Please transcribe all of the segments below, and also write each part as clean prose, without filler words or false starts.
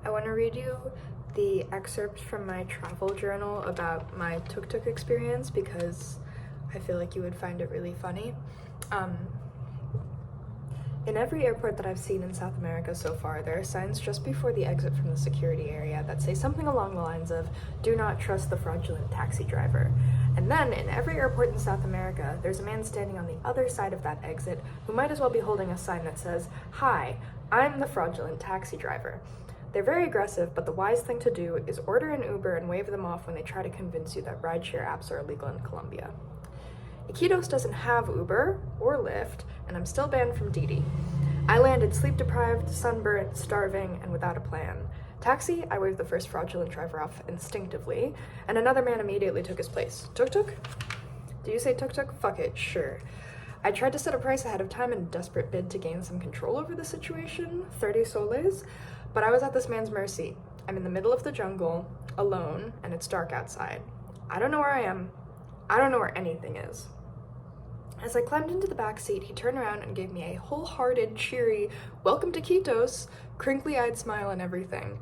I want to read you the excerpt from my travel journal about my tuk-tuk experience because I feel like you would find it really funny. In every airport that I've seen in South America so far, there are signs just before the exit from the security area that say something along the lines of, "Do not trust the fraudulent taxi driver." And then, in every airport in South America, there's a man standing on the other side of that exit who might as well be holding a sign that says, "Hi, I'm the fraudulent taxi driver." They're very aggressive, but the wise thing to do is order an Uber and wave them off when they try to convince you that rideshare apps are illegal in Colombia. Quitos doesn't have Uber or Lyft, and I'm still banned from Didi. I landed sleep-deprived, sunburnt, starving, and without a plan. Taxi, I waved the first fraudulent driver off instinctively, and another man immediately took his place. Tuk-tuk? Do you say tuk-tuk? Fuck it, sure. I tried to set a price ahead of time in a desperate bid to gain some control over the situation, 30 soles, but I was at this man's mercy. I'm in the middle of the jungle, alone, and it's dark outside. I don't know where I am. I don't know where anything is. As I climbed into the back seat, he turned around and gave me a wholehearted, cheery, "Welcome to Quitos," crinkly-eyed smile and everything.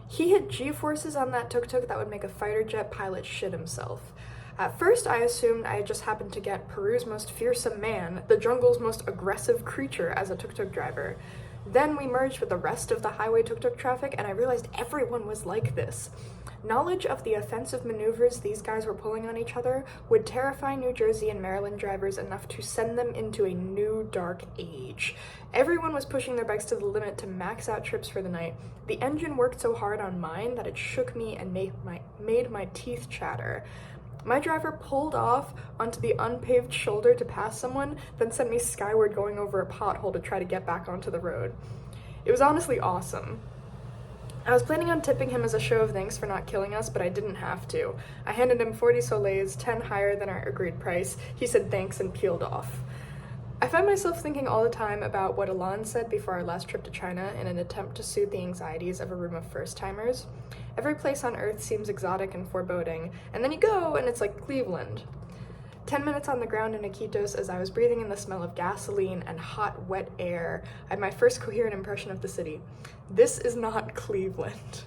He hit G-forces on that tuk-tuk that would make a fighter jet pilot shit himself. At first, I assumed I had just happened to get Peru's most fearsome man, the jungle's most aggressive creature, as a tuk-tuk driver. Then we merged with the rest of the highway tuk-tuk traffic, and I realized everyone was like this. Knowledge of the offensive maneuvers these guys were pulling on each other would terrify New Jersey and Maryland drivers enough to send them into a new dark age. Everyone was pushing their bikes to the limit to max out trips for the night. The engine worked so hard on mine that it shook me and made my teeth chatter. My driver pulled off onto the unpaved shoulder to pass someone, then sent me skyward going over a pothole to try to get back onto the road. It was honestly awesome. I was planning on tipping him as a show of thanks for not killing us, but I didn't have to. I handed him 40 soles, 10 higher than our agreed price. He said thanks and peeled off. I find myself thinking all the time about what Alon said before our last trip to China in an attempt to soothe the anxieties of a room of first-timers. Every place on Earth seems exotic and foreboding, and then you go and it's like Cleveland. 10 minutes on the ground in Quitos, as I was breathing in the smell of gasoline and hot, wet air, I had my first coherent impression of the city. This is not Cleveland.